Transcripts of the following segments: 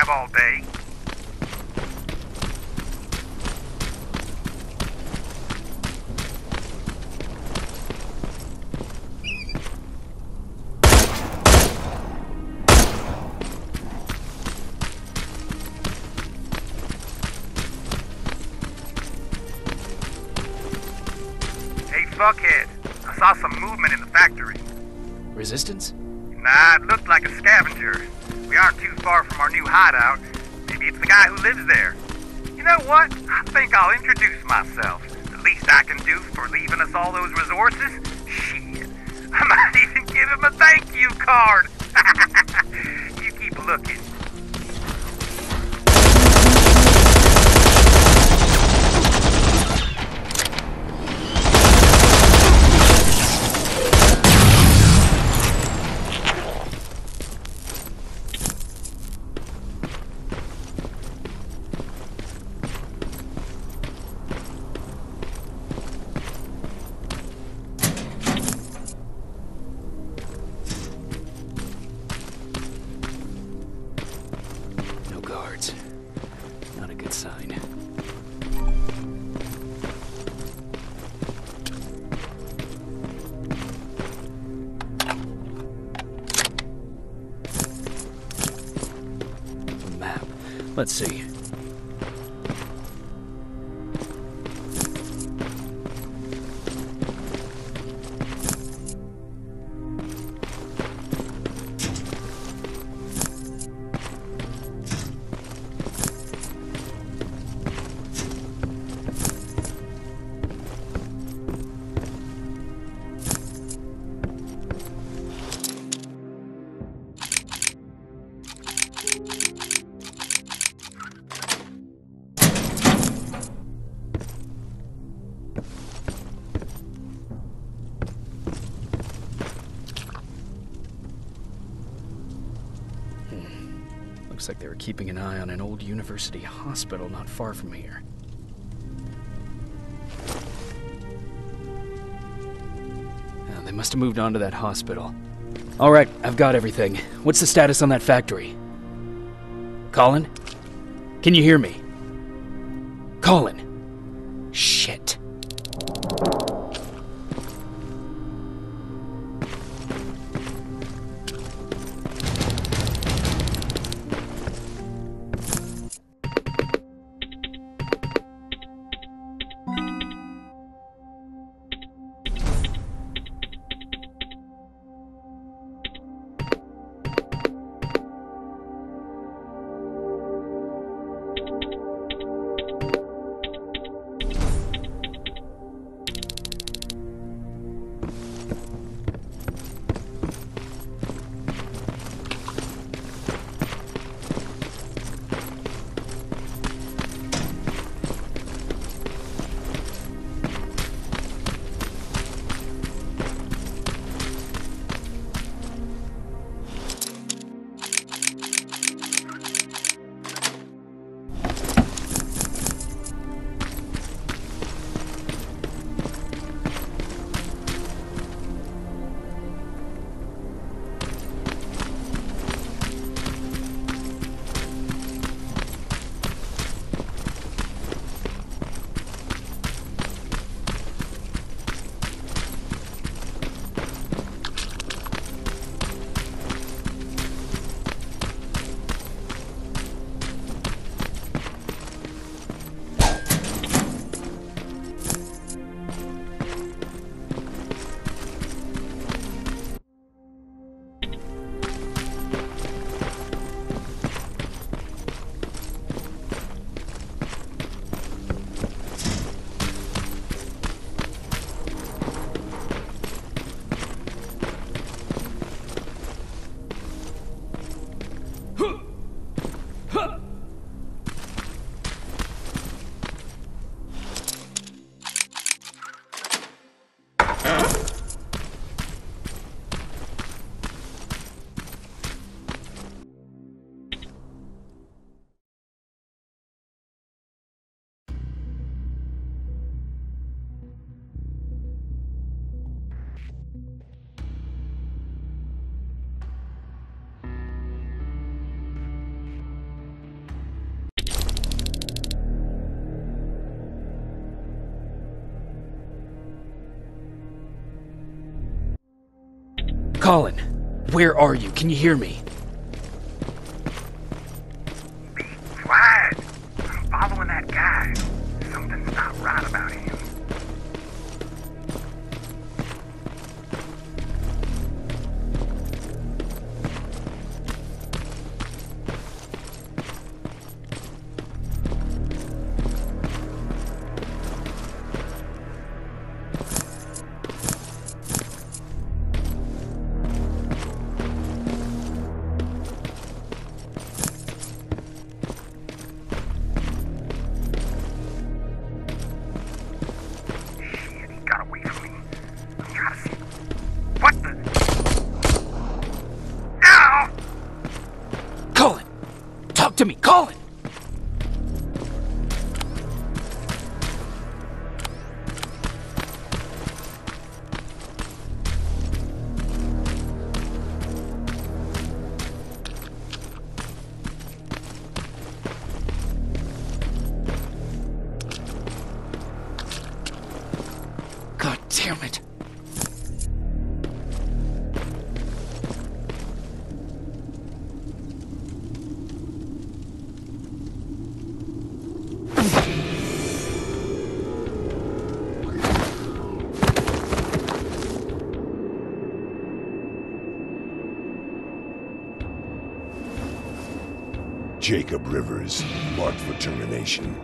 have all day. Hey, fuckhead. I saw some movement in the factory. Resistance? Nah, it looked like a scavenger. We aren't too far from our new hideout. Maybe it's the guy who lives there. You know what? I think I'll introduce myself. The least I can do for leaving us all those resources? Shit. I might even give him a thank you card. You keep looking. Not a good sign. A map. Let's see. Looks like they were keeping an eye on an old university hospital not far from here. They must have moved on to that hospital. All right, I've got everything. What's the status on that factory? Colin? Can you hear me? Colin! Shit. Colin, where are you? Can you hear me? Be quiet. I'm following that guy. Something's not right about him. To me, Colin! God damn it. Jacob Rivers, marked for termination.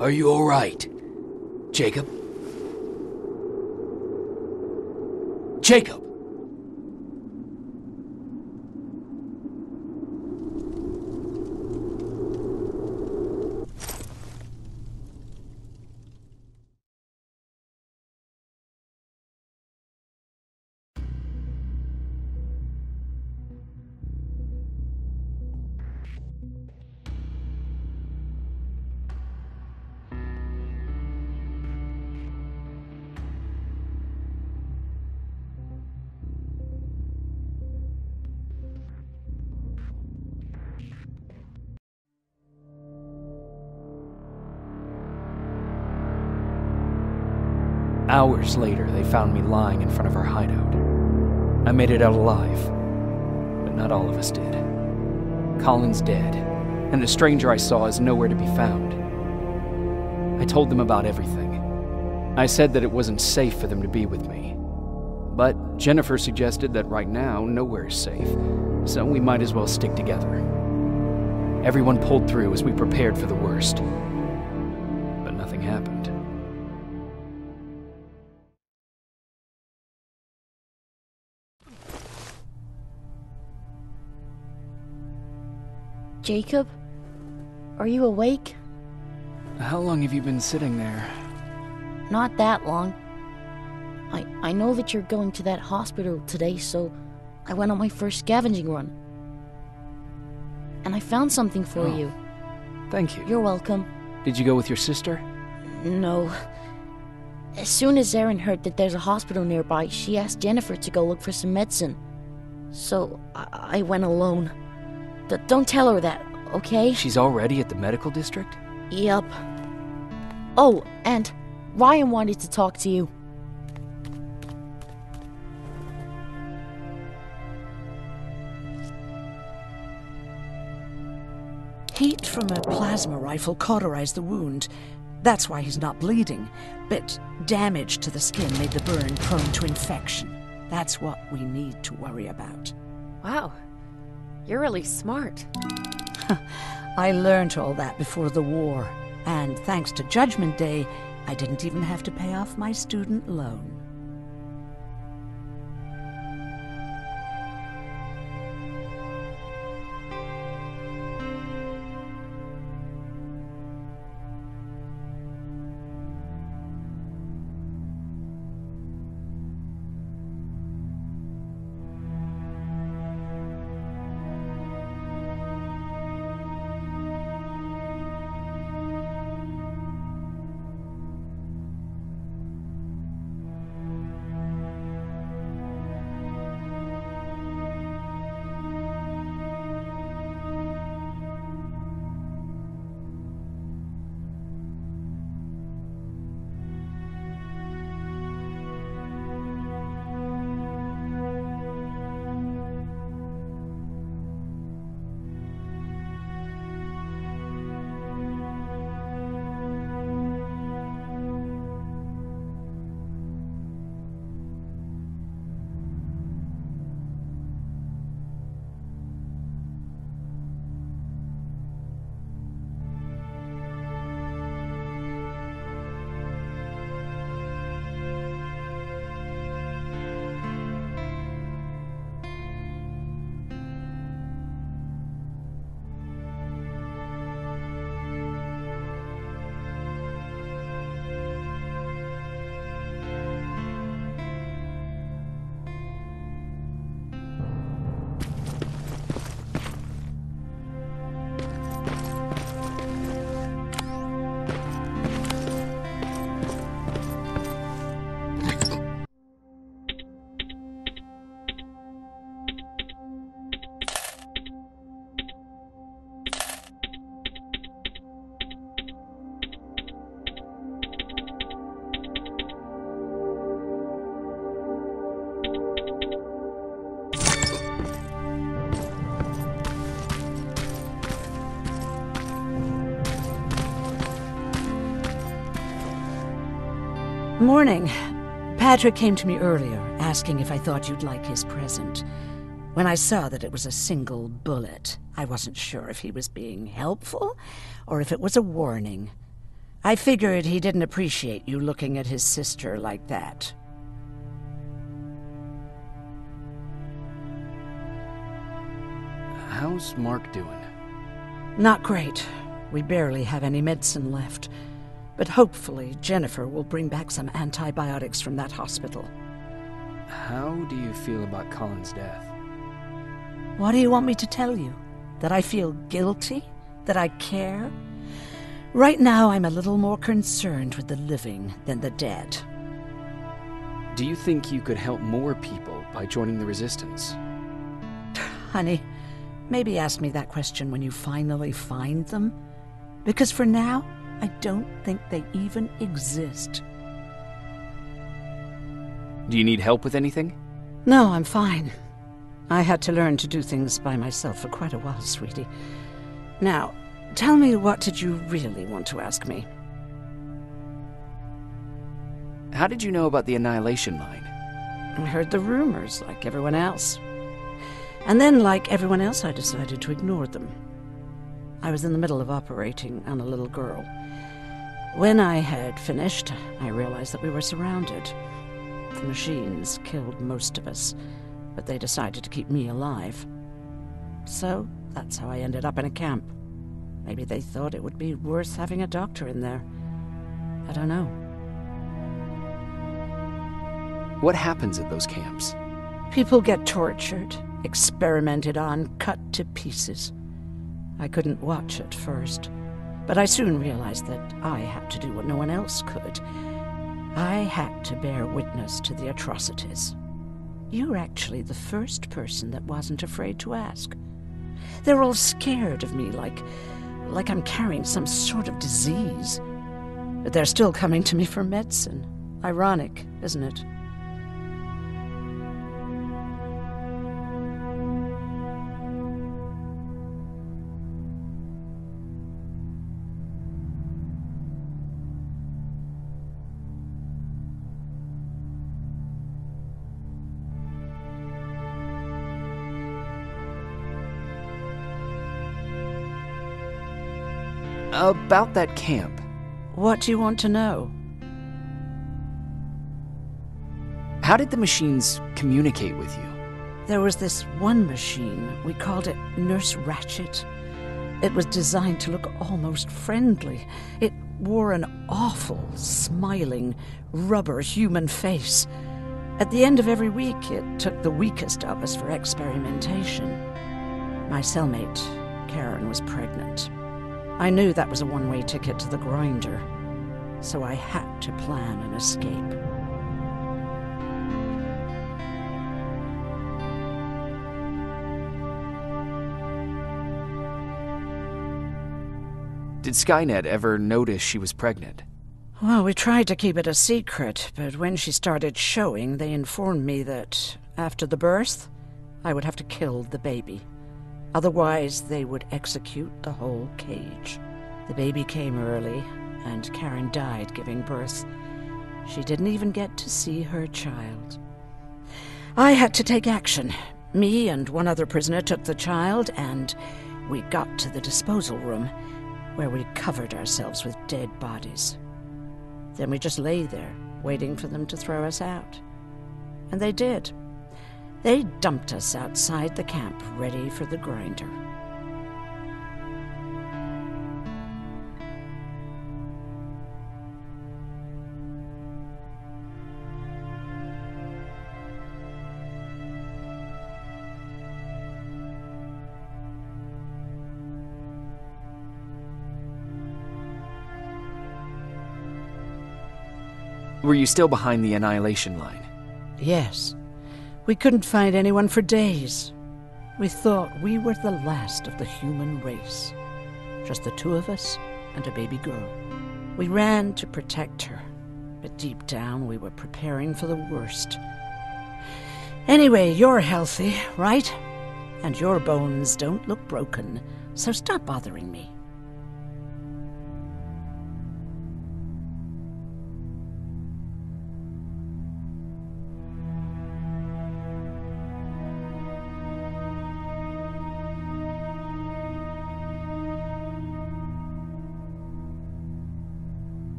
Are you all right, Jacob? Jacob! Hours later, they found me lying in front of our hideout. I made it out alive, but not all of us did. Colin's dead, and the stranger I saw is nowhere to be found. I told them about everything. I said that it wasn't safe for them to be with me. But Jennifer suggested that right now, nowhere is safe, so we might as well stick together. Everyone pulled through as we prepared for the worst, but nothing happened. Jacob? Are you awake? How long have you been sitting there? Not that long. I know that you're going to that hospital today, so I went on my first scavenging run. And I found something for you. Thank you. You're welcome. Did you go with your sister? No. As soon as Erin heard that there's a hospital nearby, she asked Jennifer to go look for some medicine. So I went alone. Don't tell her that, okay? She's already at the medical district? Yup. Oh, and Ryan wanted to talk to you. Heat from a plasma rifle cauterized the wound. That's why he's not bleeding. But damage to the skin made the burn prone to infection. That's what we need to worry about. Wow. You're really smart. I learned all that before the war. And thanks to Judgment Day, I didn't even have to pay off my student loan. Morning. Patrick came to me earlier, asking if I thought you'd like his present. When I saw that it was a single bullet, I wasn't sure if he was being helpful or if it was a warning. I figured he didn't appreciate you looking at his sister like that. How's Mark doing? Not great. We barely have any medicine left. But hopefully Jennifer will bring back some antibiotics from that hospital. How do you feel about Colin's death? What do you want me to tell you? That I feel guilty? That I care? Right now I'm a little more concerned with the living than the dead. Do you think you could help more people by joining the Resistance? Honey, maybe ask me that question when you finally find them. Because for now, I don't think they even exist. Do you need help with anything? No, I'm fine. I had to learn to do things by myself for quite a while, sweetie. Now, tell me, what did you really want to ask me? How did you know about the Annihilation Line? I heard the rumors, like everyone else. And then, like everyone else, I decided to ignore them. I was in the middle of operating on a little girl. When I had finished, I realized that we were surrounded. The machines killed most of us, but they decided to keep me alive. So, that's how I ended up in a camp. Maybe they thought it would be worth having a doctor in there. I don't know. What happens at those camps? People get tortured, experimented on, cut to pieces. I couldn't watch at first, but I soon realized that I had to do what no one else could. I had to bear witness to the atrocities. You're actually the first person that wasn't afraid to ask. They're all scared of me, like I'm carrying some sort of disease. But they're still coming to me for medicine. Ironic, isn't it? About that camp. What do you want to know? How did the machines communicate with you? There was this one machine. We called it Nurse Ratchet. It was designed to look almost friendly. It wore an awful, smiling, rubber human face. At the end of every week, it took the weakest of us for experimentation. My cellmate, Karen, was pregnant. I knew that was a one-way ticket to the grinder, so I had to plan an escape. Did Skynet ever notice she was pregnant? Well, we tried to keep it a secret, but when she started showing, they informed me that after the birth, I would have to kill the baby. Otherwise, they would execute the whole cage. The baby came early, and Karen died giving birth. She didn't even get to see her child. I had to take action. Me and one other prisoner took the child, and we got to the disposal room, where we covered ourselves with dead bodies. Then we just lay there, waiting for them to throw us out. And they did. They dumped us outside the camp, ready for the grinder. Were you still behind the Annihilation Line? Yes. We couldn't find anyone for days. We thought we were the last of the human race. Just the two of us and a baby girl. We ran to protect her, but deep down we were preparing for the worst. Anyway, you're healthy, right? And your bones don't look broken, so stop bothering me.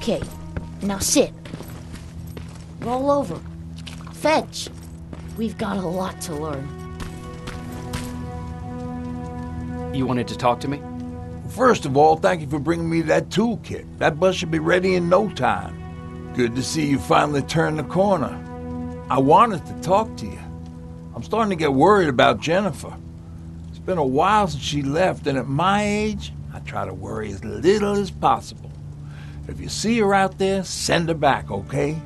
Okay, now sit. Roll over. Fetch. We've got a lot to learn. You wanted to talk to me? First of all, thank you for bringing me that toolkit. That bus should be ready in no time. Good to see you finally turned the corner. I wanted to talk to you. I'm starting to get worried about Jennifer. It's been a while since she left, and at my age, I try to worry as little as possible. If you see her out there, send her back, okay?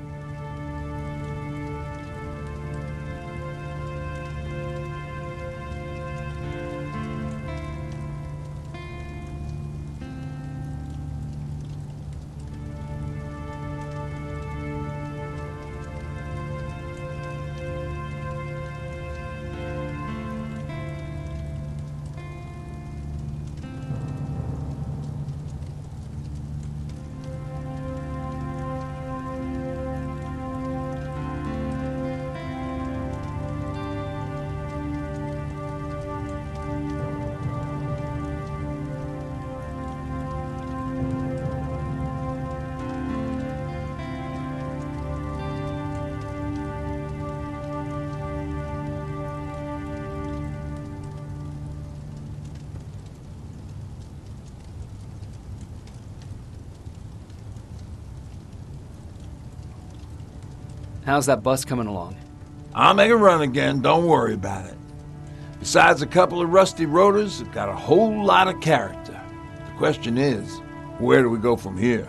How's that bus coming along? I'll make a run again, don't worry about it. Besides a couple of rusty rotors, it's got a whole lot of character. The question is, where do we go from here?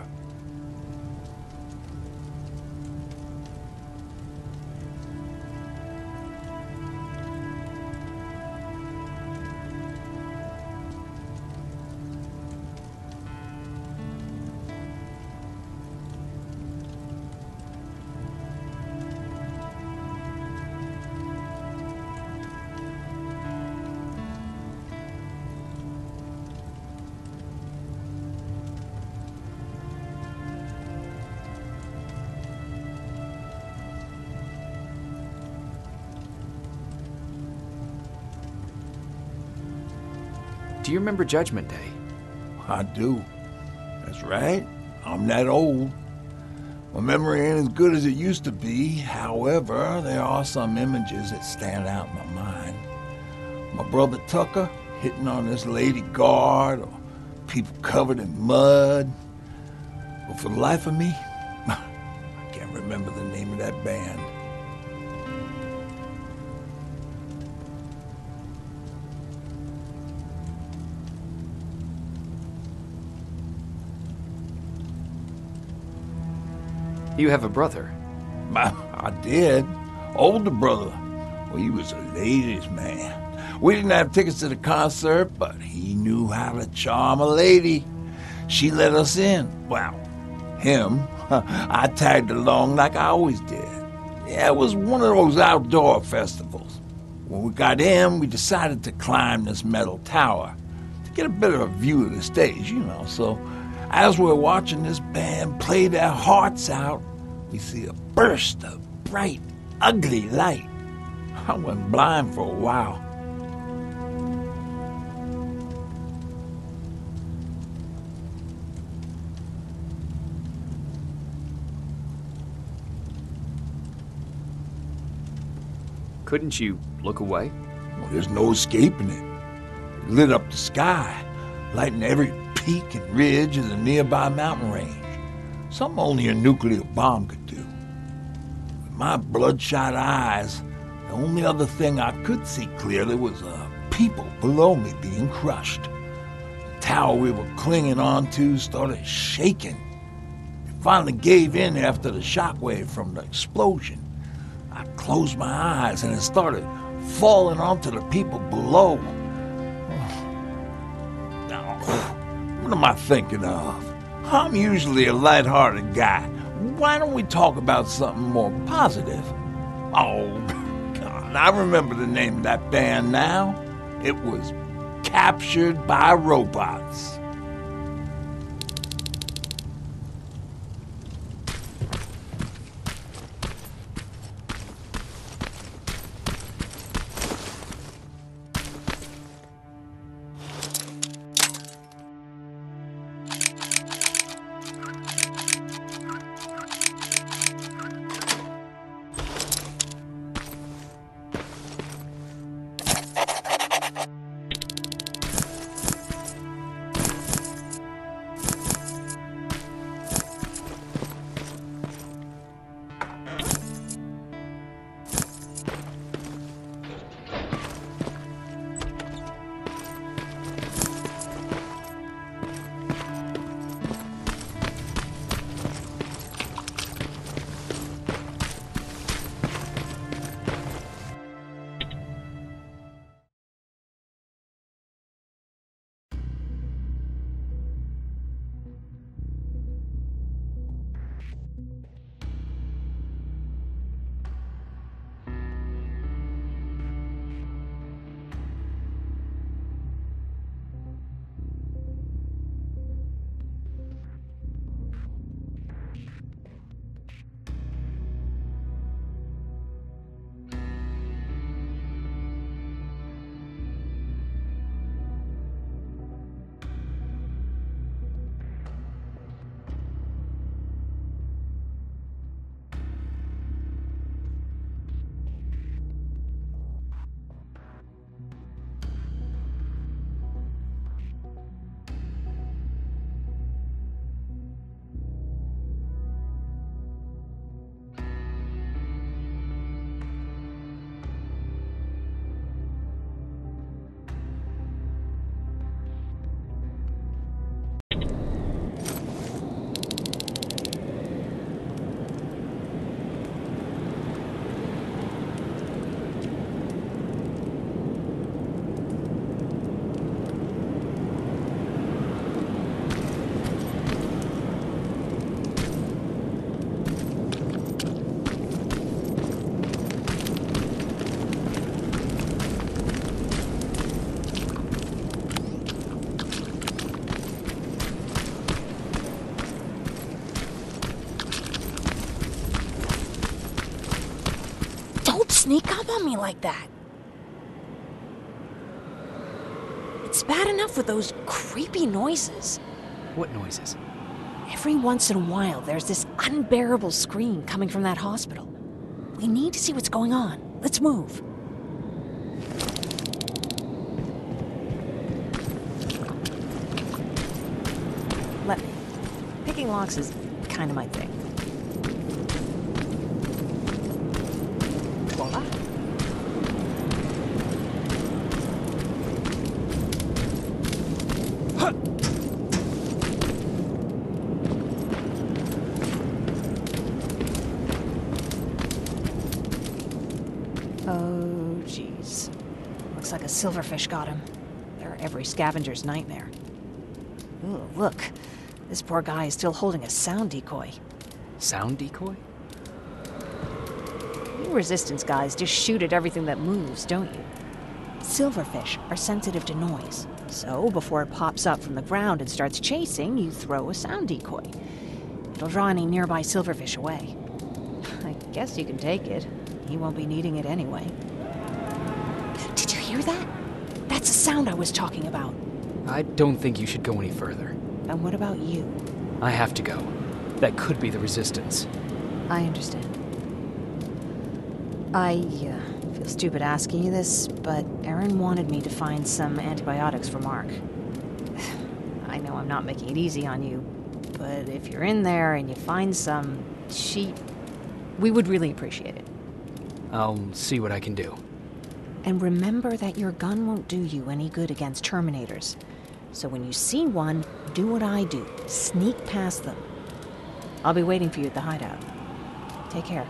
Do you remember Judgment Day? I do. That's right. I'm that old. My memory ain't as good as it used to be. However, there are some images that stand out in my mind. My brother Tucker hitting on this lady guard, or people covered in mud. But for the life of me, I can't remember the name of that band. You have a brother. I did. Older brother. Well, he was a ladies' man. We didn't have tickets to the concert, but he knew how to charm a lady. She let us in. Well, him. I tagged along like I always did. Yeah, it was one of those outdoor festivals. When we got in, we decided to climb this metal tower to get a better view of the stage, So as we're watching this band play their hearts out, we see a burst of bright, ugly light. I went blind for a while. Couldn't you look away? Well, there's no escaping it. It lit up the sky, lighting every peak and ridge of the nearby mountain range. Something only a nuclear bomb could do. With my bloodshot eyes, the only other thing I could see clearly was people below me being crushed. The tower we were clinging onto started shaking. It finally gave in after the shockwave from the explosion. I closed my eyes and it started falling onto the people below. What am I thinking of? I'm usually a lighthearted guy. Why don't we talk about something more positive? Oh, God, I remember the name of that band now. It was Captured by Robots. on me like that? It's bad enough with those creepy noises. What noises? Every once in a while, there's this unbearable scream coming from that hospital. We need to see what's going on. Let's move. Let me. Picking locks is kind of my thing. Voila. Oh, jeez. Looks like a silverfish got him. They're every scavenger's nightmare. Ooh, look. This poor guy is still holding a sound decoy. Sound decoy? You resistance guys just shoot at everything that moves, don't you? Silverfish are sensitive to noise. So, before it pops up from the ground and starts chasing, you throw a sound decoy. It'll draw any nearby silverfish away. I guess you can take it. He won't be needing it anyway. Did you hear that? That's the sound I was talking about. I don't think you should go any further. And what about you? I have to go. That could be the resistance. I understand. I feel stupid asking you this, but Erin wanted me to find some antibiotics for Mark. I know I'm not making it easy on you, but if you're in there and you find some, we would really appreciate it. I'll see what I can do. And remember that your gun won't do you any good against Terminators. So when you see one, do what I do. Sneak past them. I'll be waiting for you at the hideout. Take care.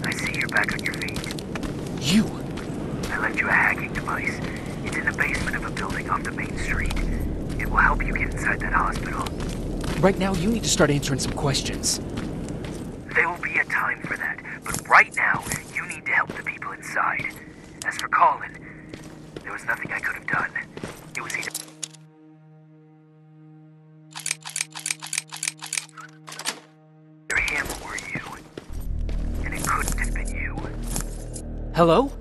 I see you're back on your feet. You! I left you a hacking device. It's in the basement of a building off the main street. It will help you get inside that hospital. Right now, you need to start answering some questions. There will be a time for that, but right now, you need to help the people inside. As for Colin, there was nothing I could have done. It was either him or you. And it couldn't have been you. Hello?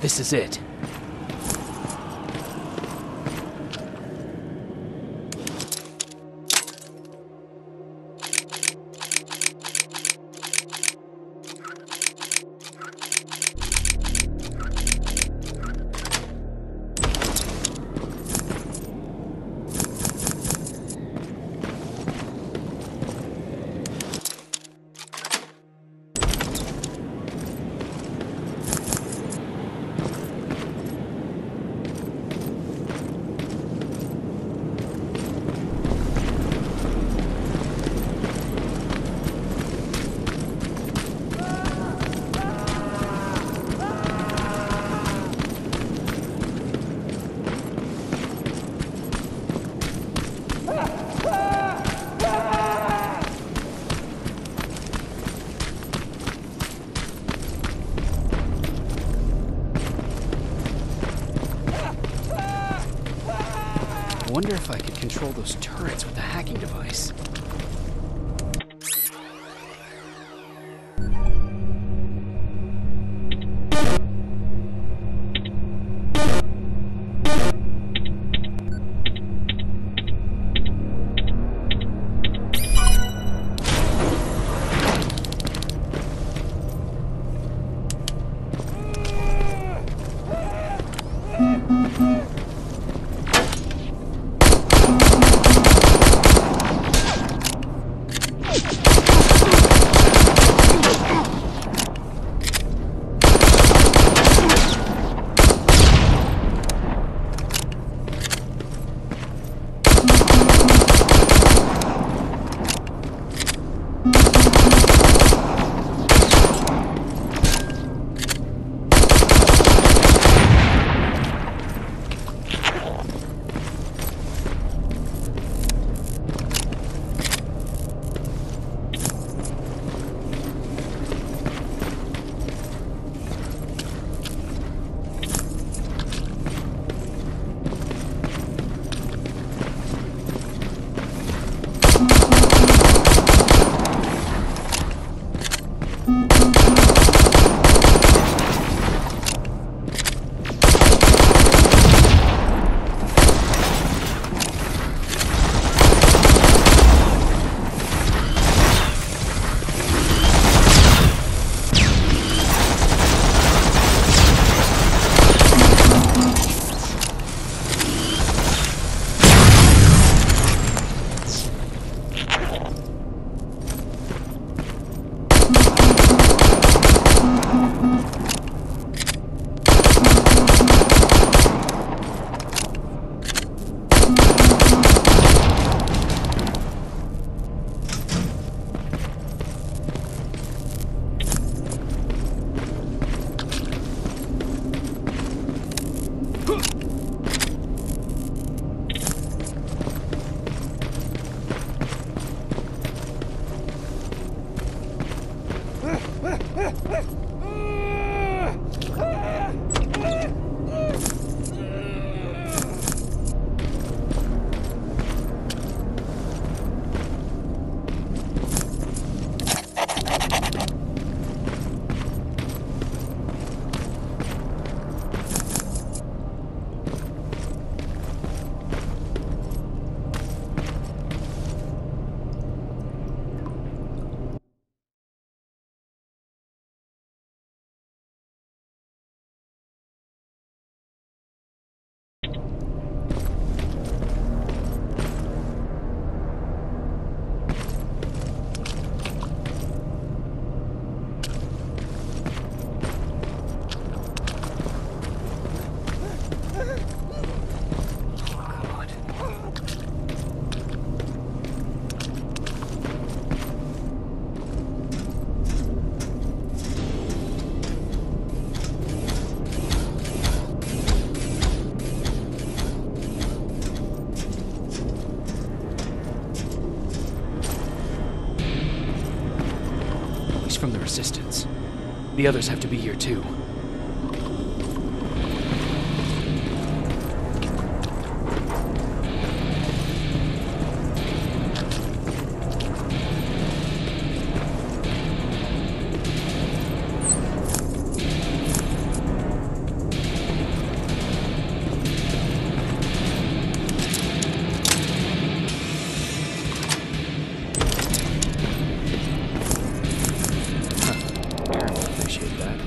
This is it. I wonder if I could control those turrets with a hacking device. From the Resistance. The others have to be here too. Appreciate that.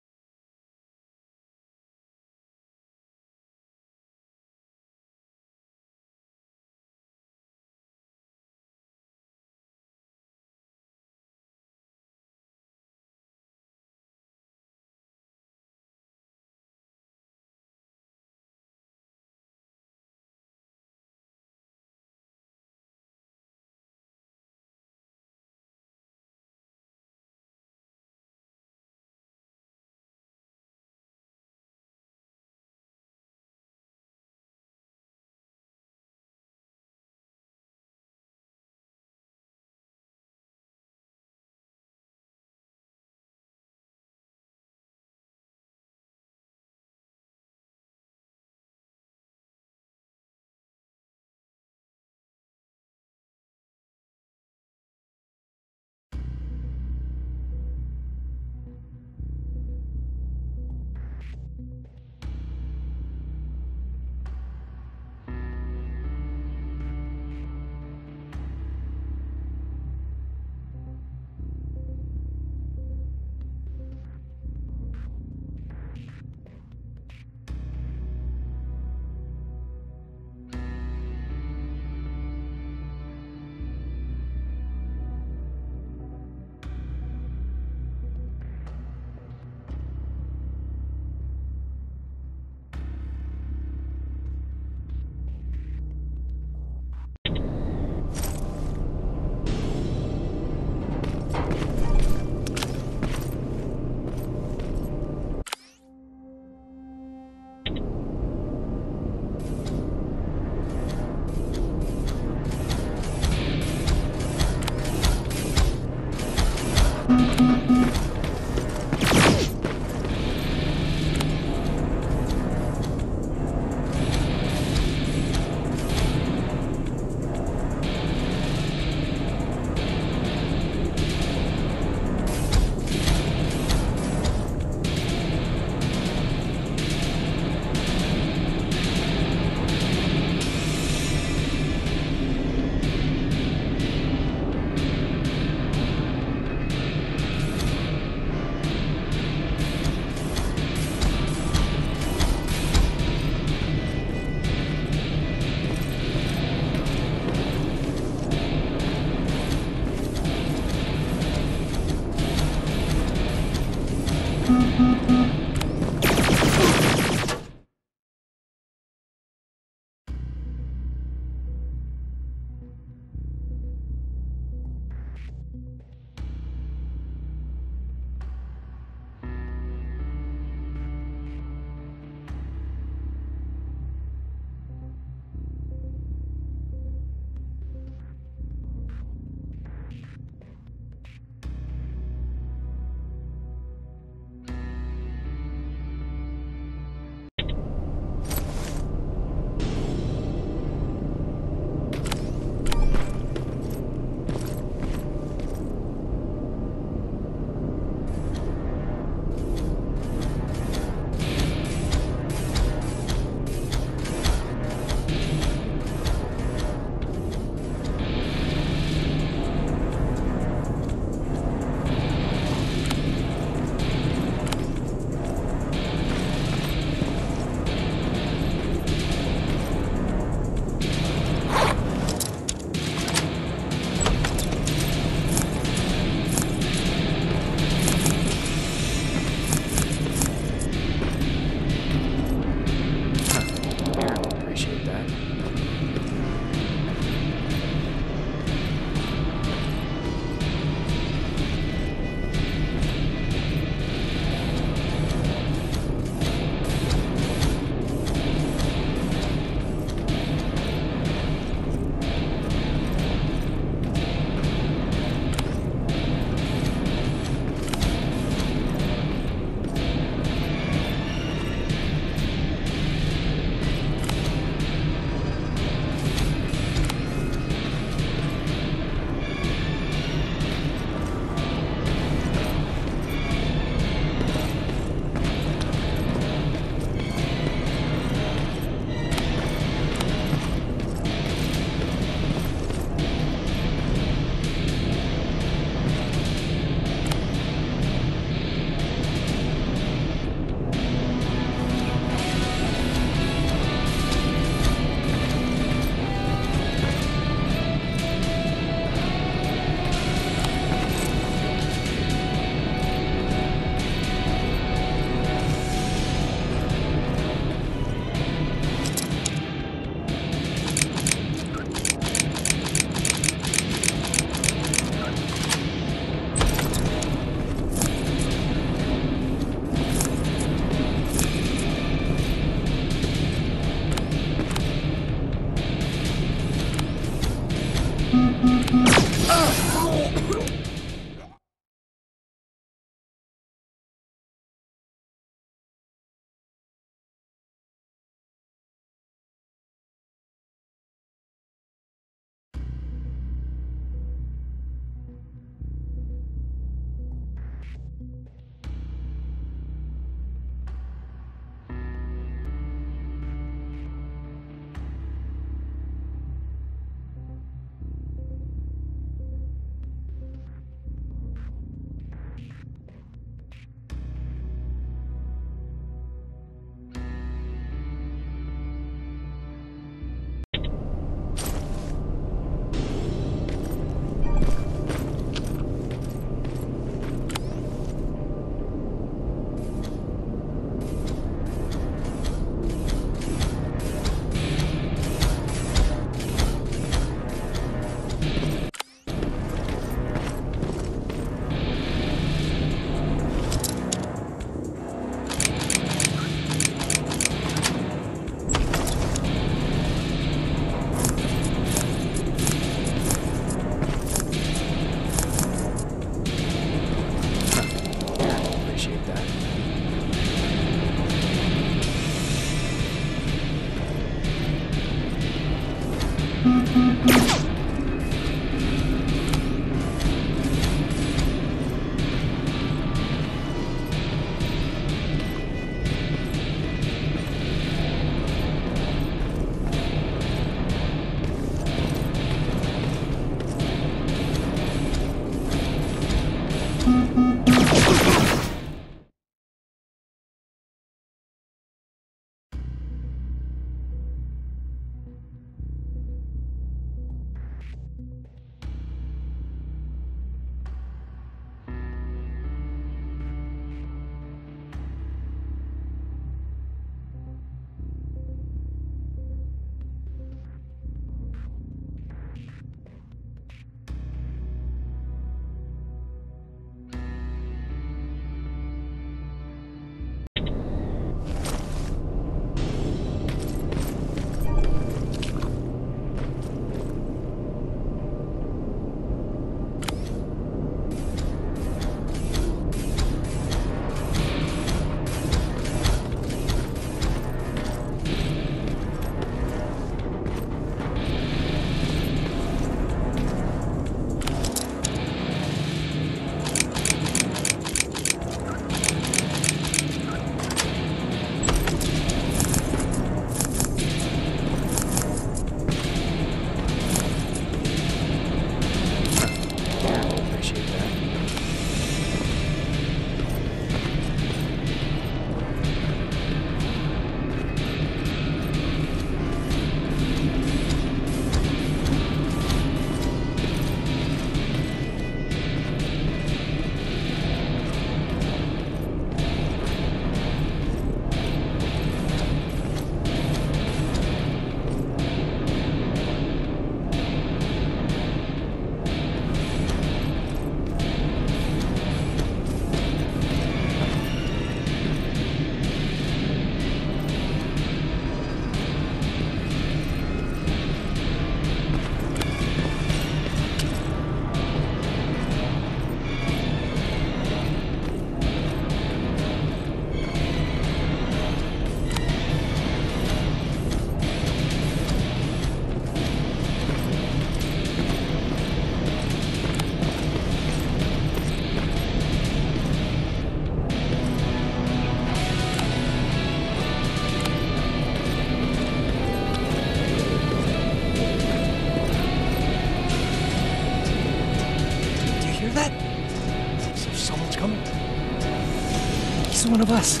One of us.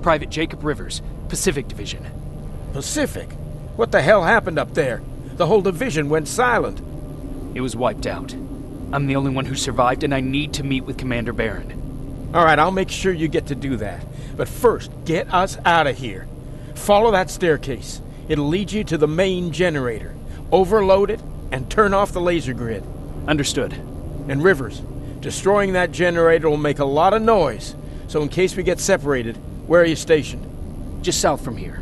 Private Jacob Rivers, Pacific Division. Pacific? What the hell happened up there? The whole division went silent. It was wiped out. I'm the only one who survived, and I need to meet with Commander Barron. All right, I'll make sure you get to do that. But first, get us out of here. Follow that staircase. It'll lead you to the main generator. Overload it and turn off the laser grid. Understood. And Rivers, destroying that generator will make a lot of noise. So in case we get separated, where are you stationed? Just south from here.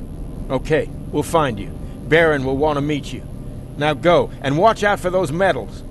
Okay, we'll find you. Barron will want to meet you. Now go, and watch out for those medals.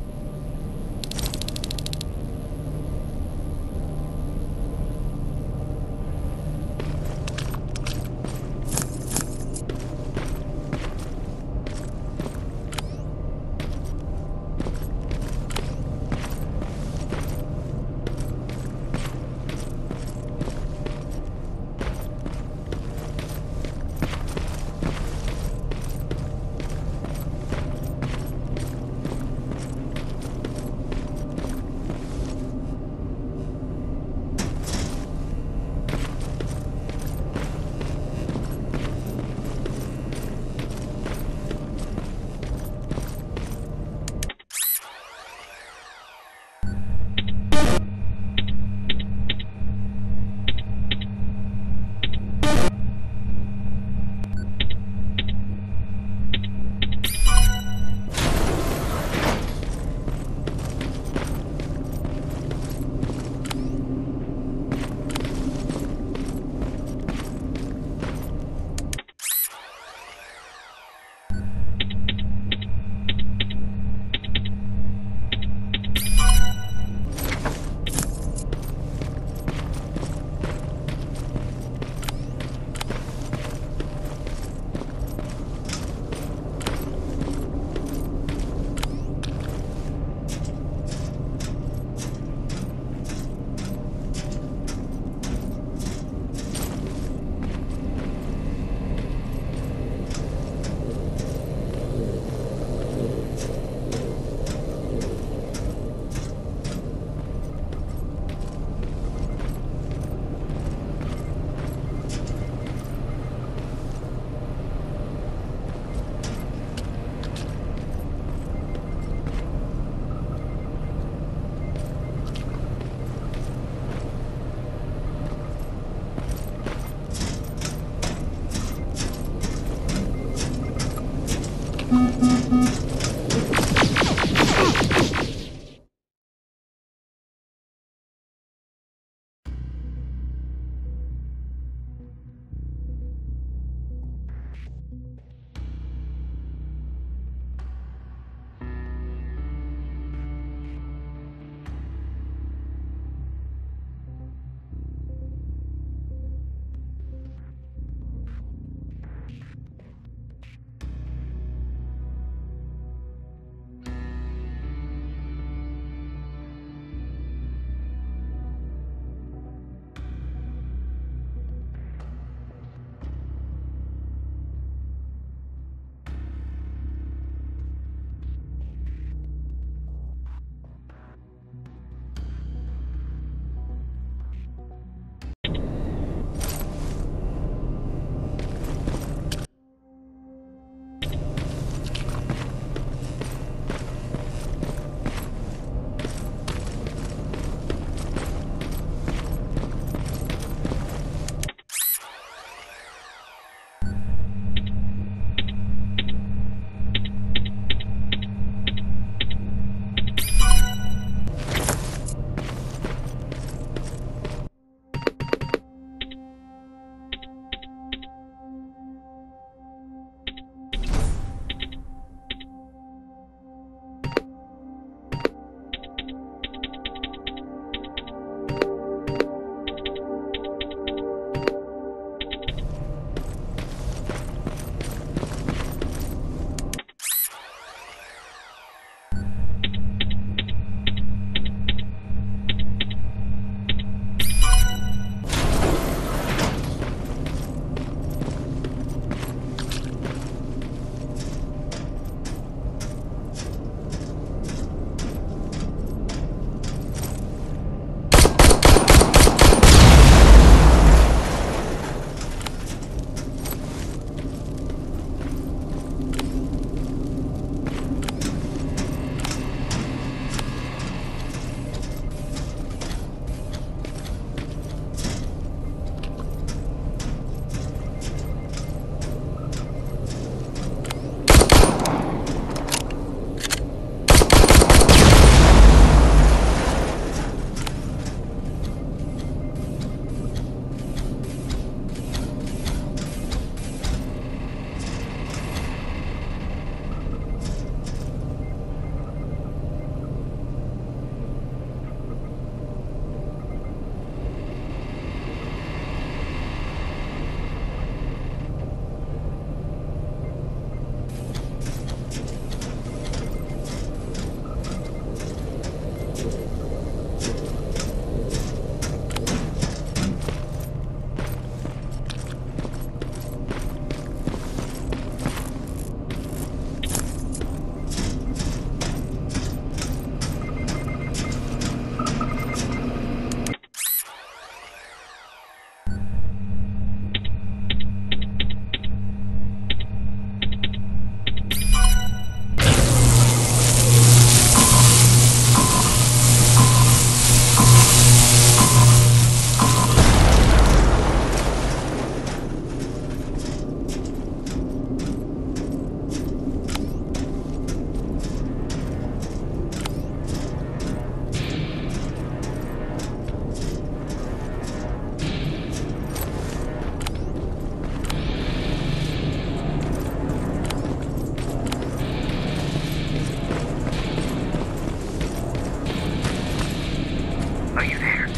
Are you there?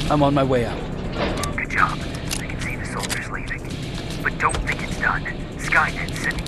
I'm on my way out. Good job. I can see the soldiers leaving. But don't think it's done. Skynet's sending